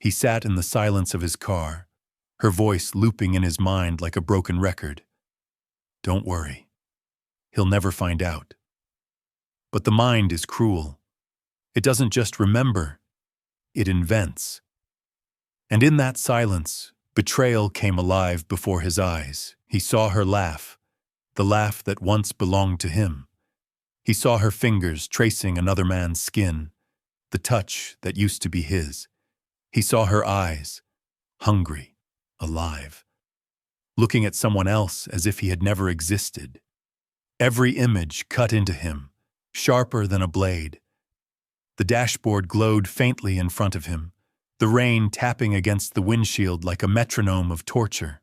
He sat in the silence of his car, her voice looping in his mind like a broken record. Don't worry. He'll never find out. But the mind is cruel. It doesn't just remember, it invents. And in that silence, betrayal came alive before his eyes. He saw her laugh, the laugh that once belonged to him. He saw her fingers tracing another man's skin, the touch that used to be his. He saw her eyes, hungry, alive, looking at someone else as if he had never existed. Every image cut into him, sharper than a blade. The dashboard glowed faintly in front of him, the rain tapping against the windshield like a metronome of torture.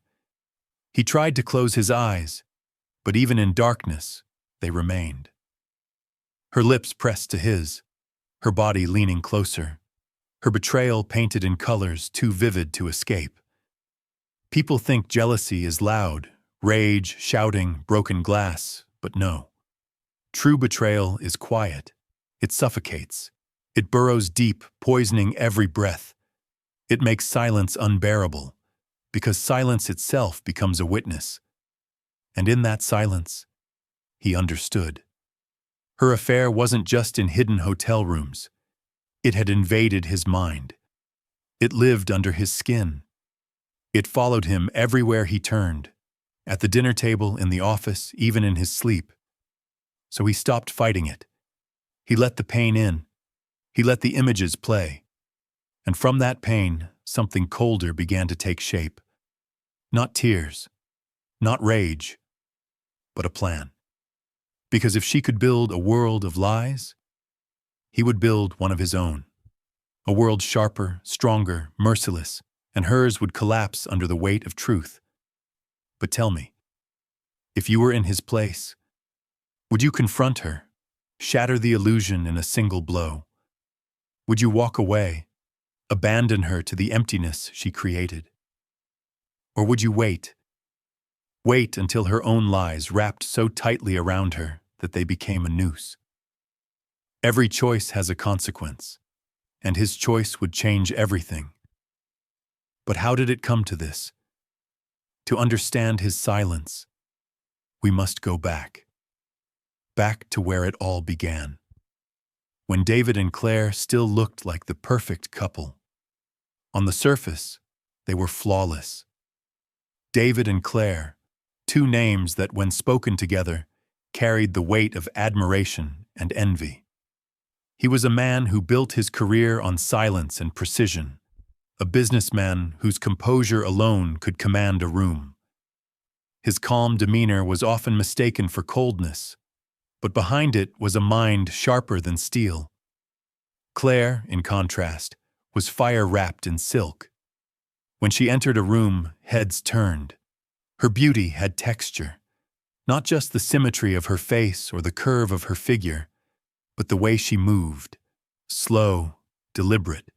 He tried to close his eyes, but even in darkness, they remained. Her lips pressed to his, her body leaning closer, her betrayal painted in colors too vivid to escape. People think jealousy is loud, rage, shouting, broken glass, but no. True betrayal is quiet. It suffocates. It burrows deep, poisoning every breath. It makes silence unbearable, because silence itself becomes a witness. And in that silence, he understood. Her affair wasn't just in hidden hotel rooms. It had invaded his mind. It lived under his skin. It followed him everywhere he turned, at the dinner table, in the office, even in his sleep. So he stopped fighting it. He let the pain in. He let the images play. And from that pain, something colder began to take shape. Not tears, not rage, but a plan. Because if she could build a world of lies, he would build one of his own. A world sharper, stronger, merciless, and hers would collapse under the weight of truth. But tell me, if you were in his place, would you confront her, shatter the illusion in a single blow? Would you walk away, abandon her to the emptiness she created? Or would you wait until her own lies wrapped so tightly around her that they became a noose? Every choice has a consequence, and his choice would change everything. But how did it come to this? To understand his silence, we must go back to where it all began. When David and Claire still looked like the perfect couple. On the surface, they were flawless. David and Claire, two names that, when spoken together, carried the weight of admiration and envy. He was a man who built his career on silence and precision, a businessman whose composure alone could command a room. His calm demeanor was often mistaken for coldness, but behind it was a mind sharper than steel. Claire, in contrast, was fire-wrapped in silk. When she entered a room, heads turned. Her beauty had texture, not just the symmetry of her face or the curve of her figure, but the way she moved, slow, deliberate,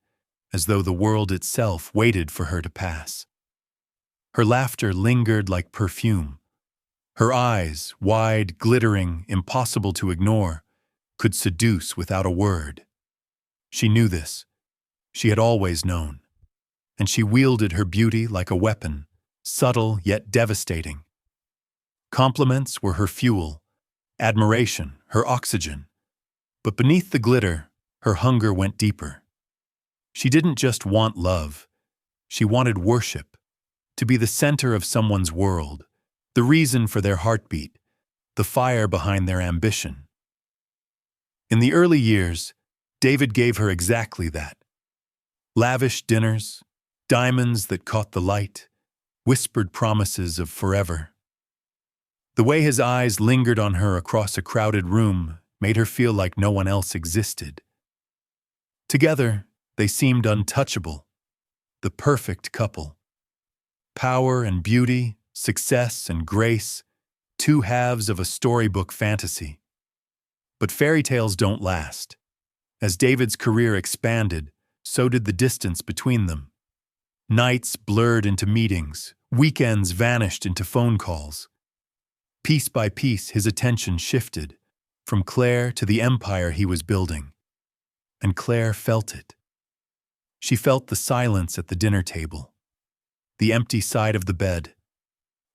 as though the world itself waited for her to pass. Her laughter lingered like perfume. Her eyes, wide, glittering, impossible to ignore, could seduce without a word. She knew this. She had always known. And she wielded her beauty like a weapon, subtle yet devastating. Compliments were her fuel, admiration her oxygen. But beneath the glitter, her hunger went deeper. She didn't just want love. She wanted worship, to be the center of someone's world, the reason for their heartbeat, the fire behind their ambition. In the early years, David gave her exactly that. Lavish dinners, diamonds that caught the light, whispered promises of forever. The way his eyes lingered on her across a crowded room made her feel like no one else existed. Together, they seemed untouchable, the perfect couple. Power and beauty, success and grace, two halves of a storybook fantasy. But fairy tales don't last. As David's career expanded, so did the distance between them. Nights blurred into meetings, weekends vanished into phone calls. Piece by piece, his attention shifted, from Claire to the empire he was building. And Claire felt it. She felt the silence at the dinner table, the empty side of the bed,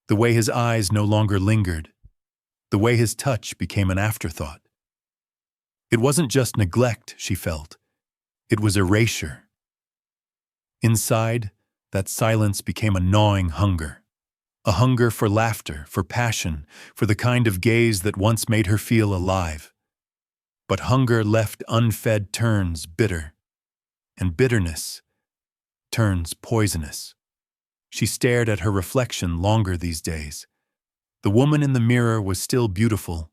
the way his eyes no longer lingered, the way his touch became an afterthought. It wasn't just neglect she felt, it was erasure. Inside, that silence became a gnawing hunger. A hunger for laughter, for passion, for the kind of gaze that once made her feel alive. But hunger left unfed turns bitter, and bitterness turns poisonous. She stared at her reflection longer these days. The woman in the mirror was still beautiful.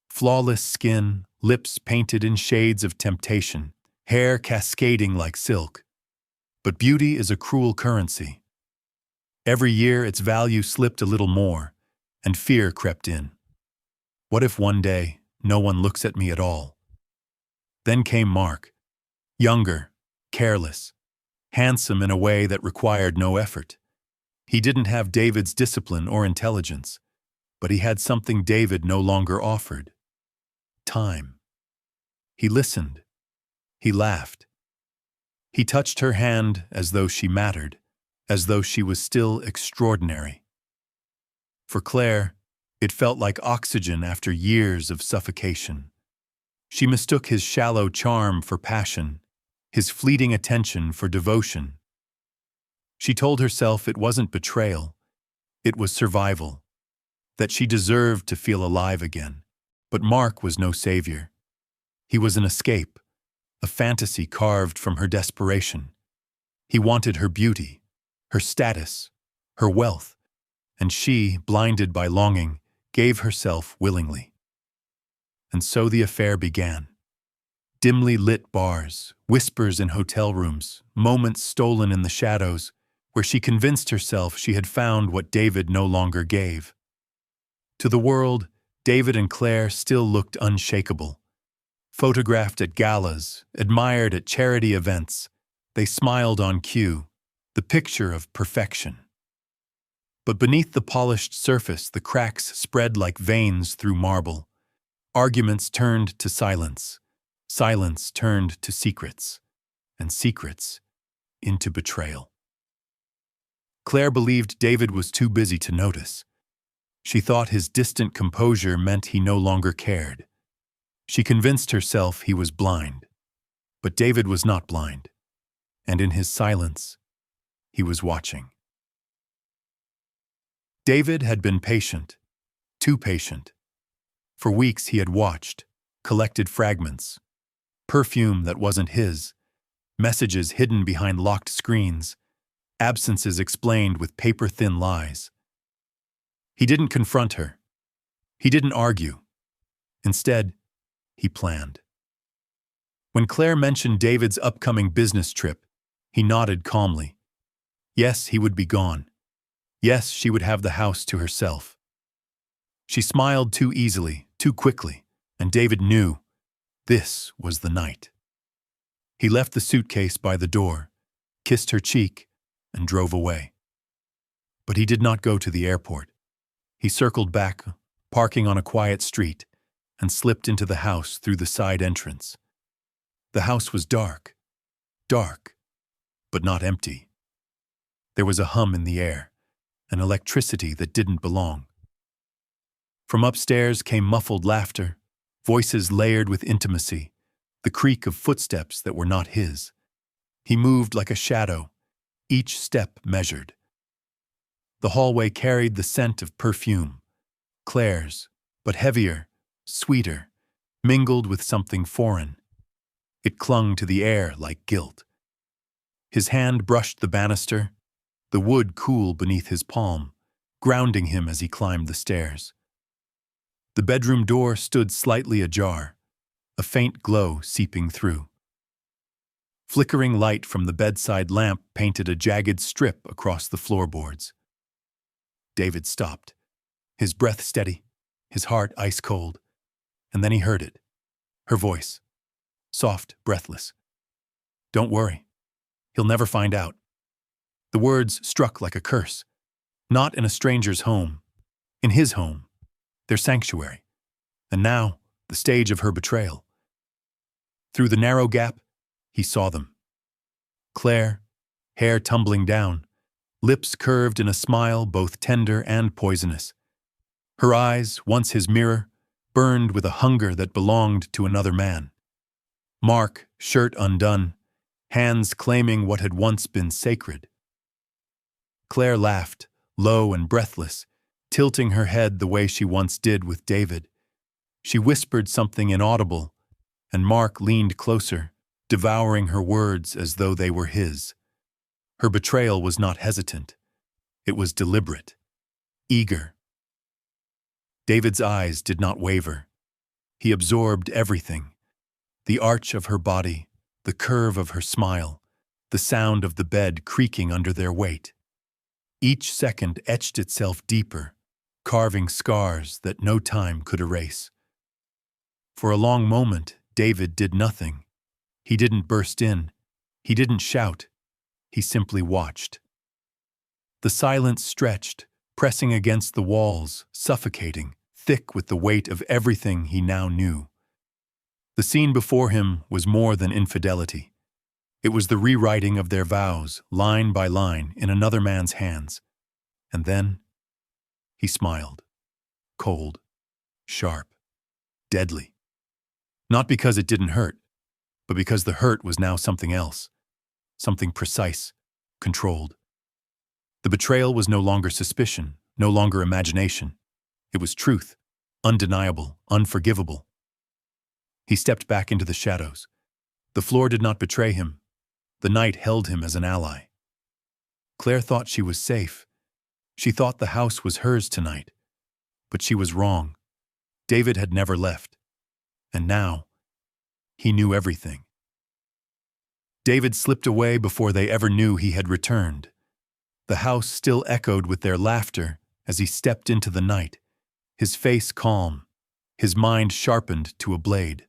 Flawless skin, lips painted in shades of temptation, hair cascading like silk. But beauty is a cruel currency. Every year its value slipped a little more, and fear crept in. What if one day no one looks at me at all? Then came Mark, younger, careless, handsome in a way that required no effort. He didn't have David's discipline or intelligence, but he had something David no longer offered: time. He listened. He laughed. He touched her hand as though she mattered, as though she was still extraordinary. For Claire, it felt like oxygen after years of suffocation. She mistook his shallow charm for passion, his fleeting attention for devotion. She told herself it wasn't betrayal, it was survival, that she deserved to feel alive again. But Mark was no savior. He was an escape, a fantasy carved from her desperation. He wanted her beauty, her status, her wealth, and she, blinded by longing, gave herself willingly. And so the affair began. Dimly lit bars, whispers in hotel rooms, moments stolen in the shadows, where she convinced herself she had found what David no longer gave. To the world, David and Claire still looked unshakable. Photographed at galas, admired at charity events, they smiled on cue, the picture of perfection. But beneath the polished surface, the cracks spread like veins through marble. Arguments turned to silence, silence turned to secrets, and secrets into betrayal. Claire believed David was too busy to notice. She thought his distant composure meant he no longer cared. She convinced herself he was blind. But David was not blind, and in his silence, he was watching. David had been patient, too patient. For weeks he had watched, collected fragments, perfume that wasn't his, messages hidden behind locked screens, absences explained with paper-thin lies. He didn't confront her. He didn't argue. Instead, he planned. When Claire mentioned David's upcoming business trip, he nodded calmly. Yes, he would be gone. Yes, she would have the house to herself. She smiled too easily, too quickly, and David knew this was the night. He left the suitcase by the door, kissed her cheek, and drove away. But he did not go to the airport. He circled back, parking on a quiet street, and slipped into the house through the side entrance. The house was dark, but not empty. There was a hum in the air, an electricity that didn't belong. From upstairs came muffled laughter, voices layered with intimacy, the creak of footsteps that were not his. He moved like a shadow, each step measured. The hallway carried the scent of perfume, Claire's, but heavier, sweeter, mingled with something foreign. It clung to the air like guilt. His hand brushed the banister, the wood cool beneath his palm, grounding him as he climbed the stairs. The bedroom door stood slightly ajar, a faint glow seeping through. Flickering light from the bedside lamp painted a jagged strip across the floorboards. David stopped, his breath steady, his heart ice cold, and then he heard it, her voice, soft, breathless. Don't worry, he'll never find out. The words struck like a curse, not in a stranger's home, in his home, their sanctuary, and now the stage of her betrayal. Through the narrow gap, he saw them. Claire, hair tumbling down, lips curved in a smile both tender and poisonous. Her eyes, once his mirror, burned with a hunger that belonged to another man. Mark, shirt undone, hands claiming what had once been sacred. Claire laughed, low and breathless, tilting her head the way she once did with David. She whispered something inaudible, and Mark leaned closer, devouring her words as though they were his. Her betrayal was not hesitant. It was deliberate, eager. David's eyes did not waver. He absorbed everything: the arch of her body, the curve of her smile, the sound of the bed creaking under their weight. Each second etched itself deeper, carving scars that no time could erase. For a long moment, David did nothing. He didn't burst in. He didn't shout. He simply watched. The silence stretched, pressing against the walls, suffocating, thick with the weight of everything he now knew. The scene before him was more than infidelity. It was the rewriting of their vows, line by line, in another man's hands. And then he smiled. Cold, sharp, deadly. Not because it didn't hurt, but because the hurt was now something else. Something precise, controlled. The betrayal was no longer suspicion, no longer imagination. It was truth, undeniable, unforgivable. He stepped back into the shadows. The floor did not betray him. The night held him as an ally. Claire thought she was safe. She thought the house was hers tonight. But she was wrong. David had never left. And now, he knew everything. David slipped away before they ever knew he had returned. The house still echoed with their laughter as he stepped into the night, his face calm, his mind sharpened to a blade.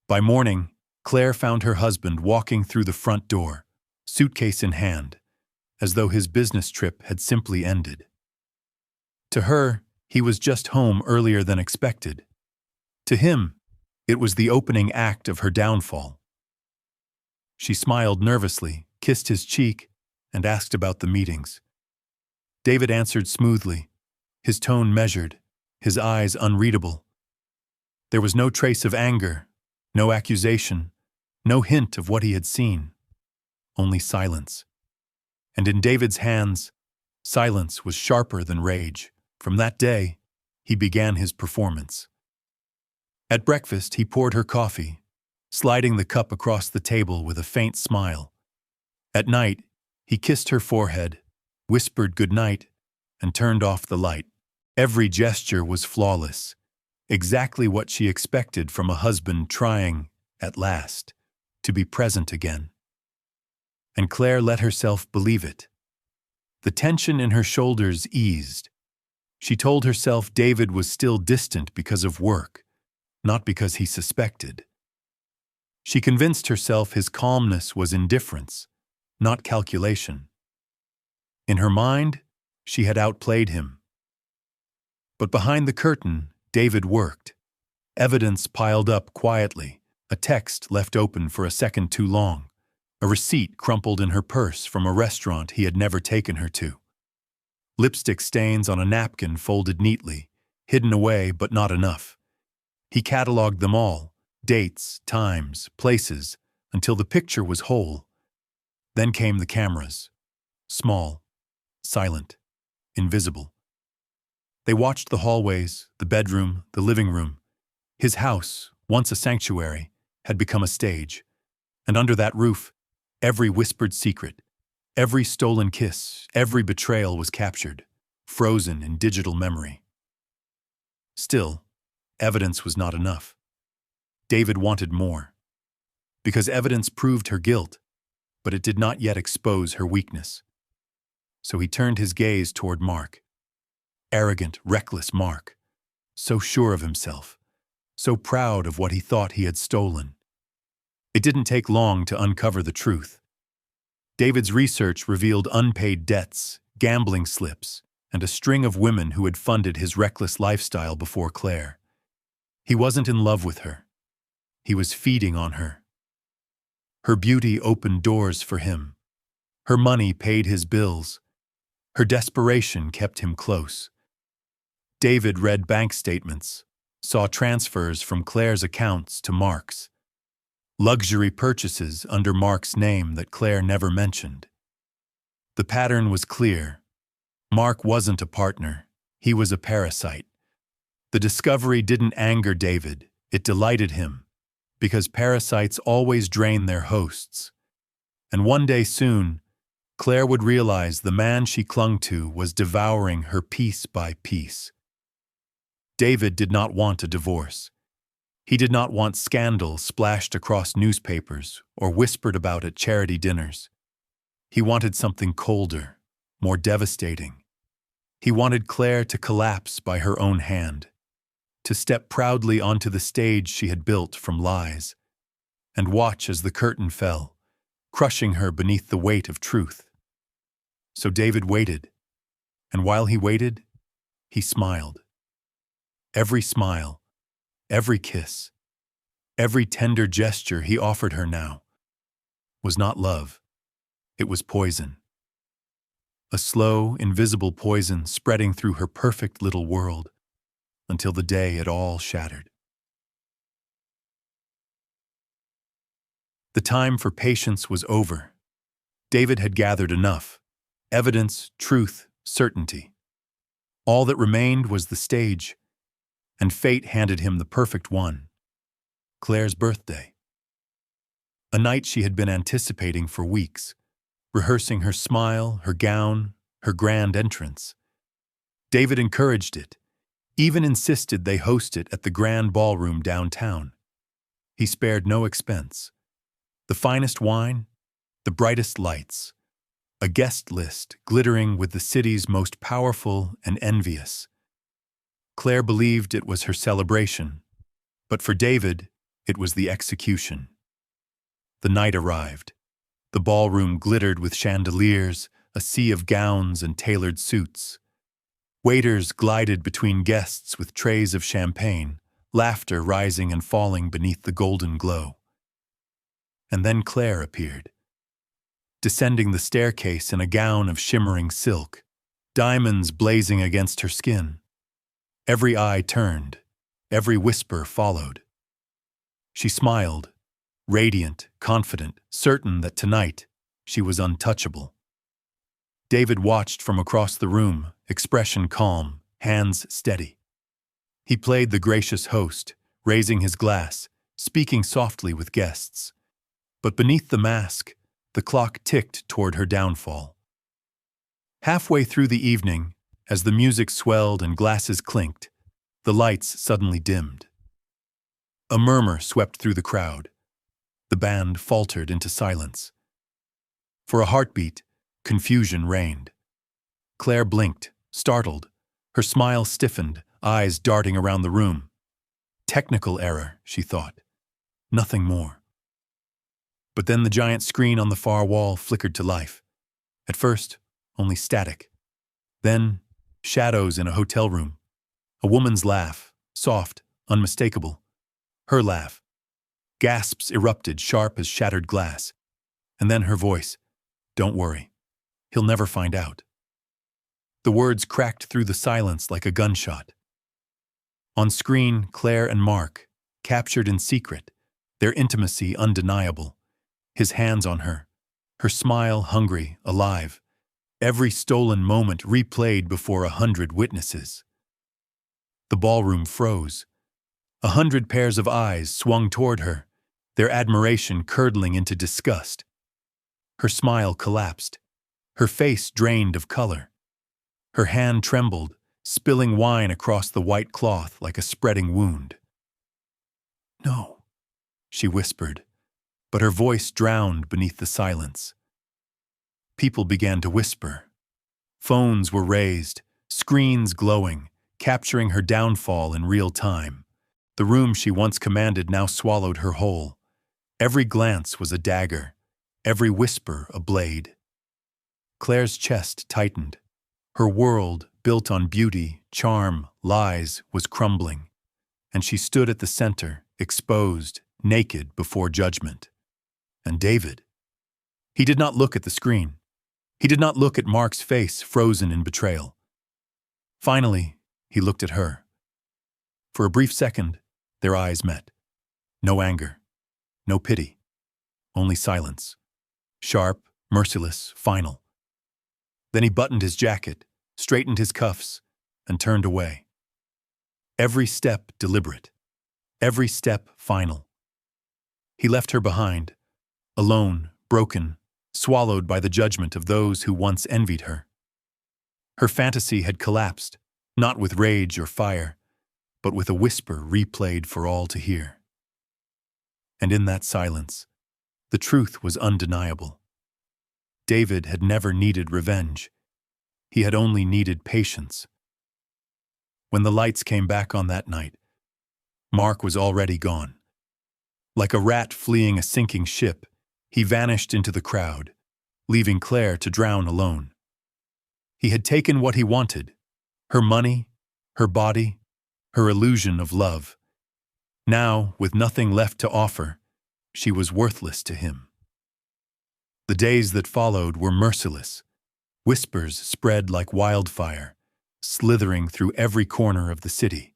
By morning, Claire found her husband walking through the front door, suitcase in hand, as though his business trip had simply ended. To her, he was just home earlier than expected. To him, it was the opening act of her downfall. She smiled nervously, kissed his cheek, and asked about the meetings. David answered smoothly, his tone measured, his eyes unreadable. There was no trace of anger, no accusation, no hint of what he had seen. Only silence. And in David's hands, silence was sharper than rage. From that day, he began his performance. At breakfast, he poured her coffee, sliding the cup across the table with a faint smile. At night, he kissed her forehead, whispered goodnight, and turned off the light. Every gesture was flawless, exactly what she expected from a husband trying, at last, to be present again. And Claire let herself believe it. The tension in her shoulders eased. She told herself David was still distant because of work, not because he suspected. She convinced herself his calmness was indifference, not calculation. In her mind, she had outplayed him. But behind the curtain, David worked. Evidence piled up quietly, a text left open for a second too long, a receipt crumpled in her purse from a restaurant he had never taken her to. Lipstick stains on a napkin folded neatly, hidden away but not enough. He cataloged them all, dates, times, places, until the picture was whole. Then came the cameras, small, silent, invisible. They watched the hallways, the bedroom, the living room. His house, once a sanctuary, had become a stage. And under that roof, every whispered secret, every stolen kiss, every betrayal was captured, frozen in digital memory. Still, evidence was not enough. David wanted more. Because evidence proved her guilt, but it did not yet expose her weakness. So he turned his gaze toward Mark. Arrogant, reckless Mark, so sure of himself, so proud of what he thought he had stolen. It didn't take long to uncover the truth. David's research revealed unpaid debts, gambling slips, and a string of women who had funded his reckless lifestyle before Claire. He wasn't in love with her. He was feeding on her. Her beauty opened doors for him. Her money paid his bills. Her desperation kept him close. David read bank statements, saw transfers from Claire's accounts to Mark's. Luxury purchases under Mark's name that Claire never mentioned. The pattern was clear. Mark wasn't a partner. He was a parasite. The discovery didn't anger David. It delighted him, because parasites always drain their hosts. And one day soon, Claire would realize the man she clung to was devouring her piece by piece. David did not want a divorce. He did not want scandal splashed across newspapers or whispered about at charity dinners. He wanted something colder, more devastating. He wanted Claire to collapse by her own hand, to step proudly onto the stage she had built from lies, and watch as the curtain fell, crushing her beneath the weight of truth. So David waited, and while he waited, he smiled. Every smile, every kiss, every tender gesture he offered her now was not love. It was poison. A slow, invisible poison spreading through her perfect little world until the day it all shattered. The time for patience was over. David had gathered enough. Evidence, truth, certainty. All that remained was the stage, and fate handed him the perfect one, Claire's birthday. A night she had been anticipating for weeks, rehearsing her smile, her gown, her grand entrance. David encouraged it, even insisted they host it at the grand ballroom downtown. He spared no expense. The finest wine, the brightest lights, a guest list glittering with the city's most powerful and envious. Claire believed it was her celebration, but for David, it was the execution. The night arrived. The ballroom glittered with chandeliers, a sea of gowns and tailored suits. Waiters glided between guests with trays of champagne, laughter rising and falling beneath the golden glow. And then Claire appeared, descending the staircase in a gown of shimmering silk, diamonds blazing against her skin. Every eye turned, every whisper followed. She smiled, radiant, confident, certain that tonight she was untouchable. David watched from across the room, expression calm, hands steady. He played the gracious host, raising his glass, speaking softly with guests. But beneath the mask, the clock ticked toward her downfall. Halfway through the evening, as the music swelled and glasses clinked, the lights suddenly dimmed. A murmur swept through the crowd. The band faltered into silence. For a heartbeat, confusion reigned. Claire blinked, startled. Her smile stiffened, eyes darting around the room. Technical error, she thought. Nothing more. But then the giant screen on the far wall flickered to life. At first, only static. Then, shadows in a hotel room. A woman's laugh, soft, unmistakable. Her laugh. Gasps erupted, sharp as shattered glass. And then her voice. "Don't worry. He'll never find out." The words cracked through the silence like a gunshot. On screen, Claire and Mark, captured in secret, their intimacy undeniable. His hands on her, her smile hungry, alive. Every stolen moment replayed before 100 witnesses. The ballroom froze. 100 pairs of eyes swung toward her, their admiration curdling into disgust. Her smile collapsed, her face drained of color. Her hand trembled, spilling wine across the white cloth like a spreading wound. "No," she whispered, but her voice drowned beneath the silence. People began to whisper. Phones were raised, screens glowing, capturing her downfall in real time. The room she once commanded now swallowed her whole. Every glance was a dagger, every whisper a blade. Claire's chest tightened. Her world, built on beauty, charm, lies, was crumbling, and she stood at the center, exposed, naked before judgment. And David? He did not look at the screen. He did not look at Mark's face frozen in betrayal. Finally, he looked at her. For a brief second, their eyes met. No anger, no pity, only silence. Sharp, merciless, final. Then he buttoned his jacket, straightened his cuffs, and turned away. Every step deliberate, every step final. He left her behind, alone, broken, swallowed by the judgment of those who once envied her. Her fantasy had collapsed, not with rage or fire, but with a whisper replayed for all to hear. And in that silence, the truth was undeniable. David had never needed revenge. He had only needed patience. When the lights came back on that night, Mark was already gone. Like a rat fleeing a sinking ship, he vanished into the crowd, leaving Claire to drown alone. He had taken what he wanted, her money, her body, her illusion of love. Now, with nothing left to offer, she was worthless to him. The days that followed were merciless. Whispers spread like wildfire, slithering through every corner of the city.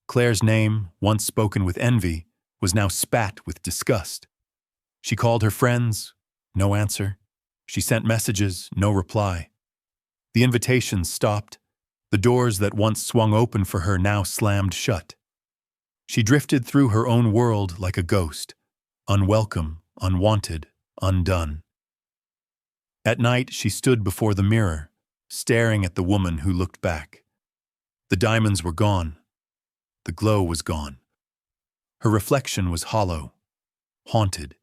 Claire's name, once spoken with envy, was now spat with disgust. She called her friends, no answer. She sent messages, no reply. The invitations stopped. The doors that once swung open for her now slammed shut. She drifted through her own world like a ghost, unwelcome, unwanted, undone. At night, she stood before the mirror, staring at the woman who looked back. The diamonds were gone. The glow was gone. Her reflection was hollow, haunted.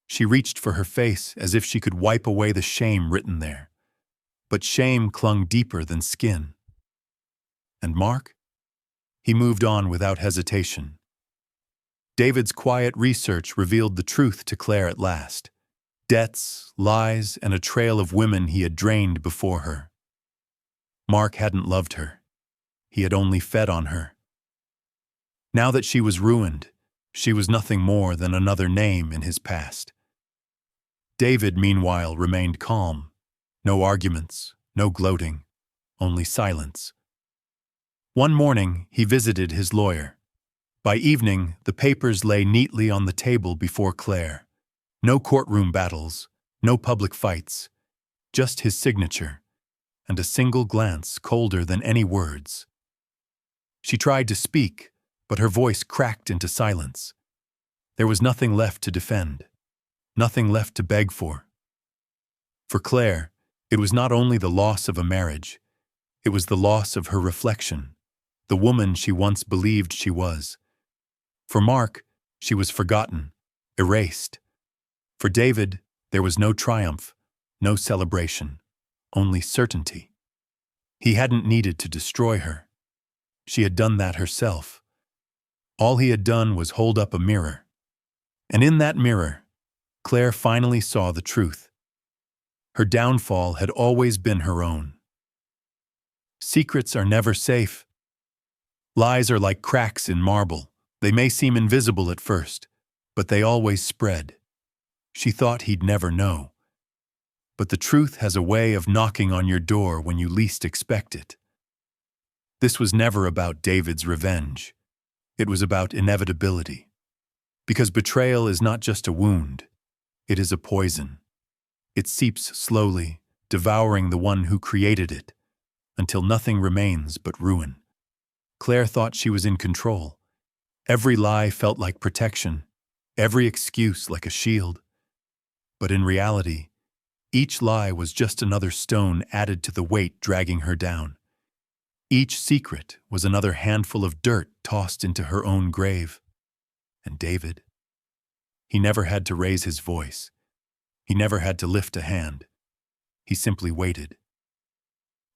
She reached for her face as if she could wipe away the shame written there. But shame clung deeper than skin. And Mark? He moved on without hesitation. David's quiet research revealed the truth to Claire at last. Debts, lies, and a trail of women he had drained before her. Mark hadn't loved her. He had only fed on her. Now that she was ruined, she was nothing more than another name in his past. David, meanwhile, remained calm. No arguments, no gloating, only silence. One morning, he visited his lawyer. By evening, the papers lay neatly on the table before Claire. No courtroom battles, no public fights, just his signature, and a single glance colder than any words. She tried to speak, but her voice cracked into silence. There was nothing left to defend, nothing left to beg for. For Claire, it was not only the loss of a marriage, it was the loss of her reflection, the woman she once believed she was. For Mark, she was forgotten, erased. For David, there was no triumph, no celebration, only certainty. He hadn't needed to destroy her. She had done that herself. All he had done was hold up a mirror. And in that mirror, Claire finally saw the truth. Her downfall had always been her own. Secrets are never safe. Lies are like cracks in marble. They may seem invisible at first, but they always spread. She thought he'd never know. But the truth has a way of knocking on your door when you least expect it. This was never about David's revenge. It was about inevitability. Because betrayal is not just a wound, it is a poison. It seeps slowly, devouring the one who created it, until nothing remains but ruin. Claire thought she was in control. Every lie felt like protection, every excuse like a shield. But in reality, each lie was just another stone added to the weight dragging her down. Each secret was another handful of dirt tossed into her own grave. And David? He never had to raise his voice. He never had to lift a hand. He simply waited.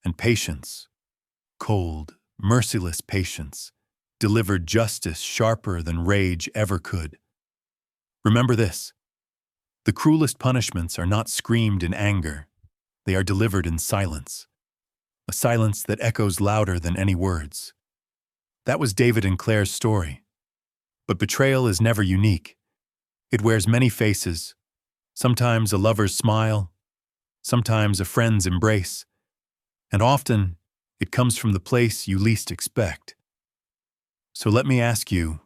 And patience, cold, merciless patience, delivered justice sharper than rage ever could. Remember this: the cruelest punishments are not screamed in anger. They are delivered in silence. A silence that echoes louder than any words. That was David and Claire's story. But betrayal is never unique. It wears many faces, sometimes a lover's smile, sometimes a friend's embrace, and often it comes from the place you least expect. So let me ask you,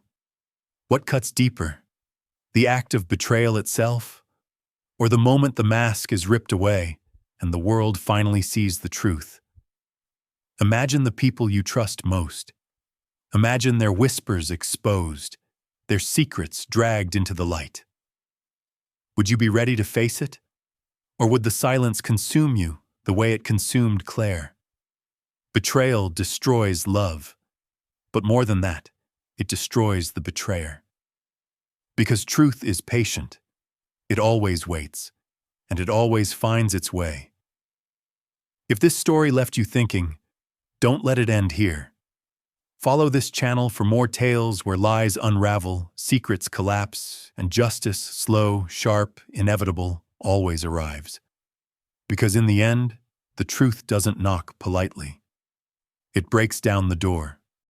what cuts deeper? The act of betrayal itself? Or the moment the mask is ripped away and the world finally sees the truth? Imagine the people you trust most. Imagine their whispers exposed, their secrets dragged into the light. Would you be ready to face it? Or would the silence consume you the way it consumed Claire? Betrayal destroys love, but more than that, it destroys the betrayer. Because truth is patient, it always waits, and it always finds its way. If this story left you thinking, don't let it end here. Follow this channel for more tales where lies unravel, secrets collapse, and justice, slow, sharp, inevitable, always arrives. Because in the end, the truth doesn't knock politely. It breaks down the door,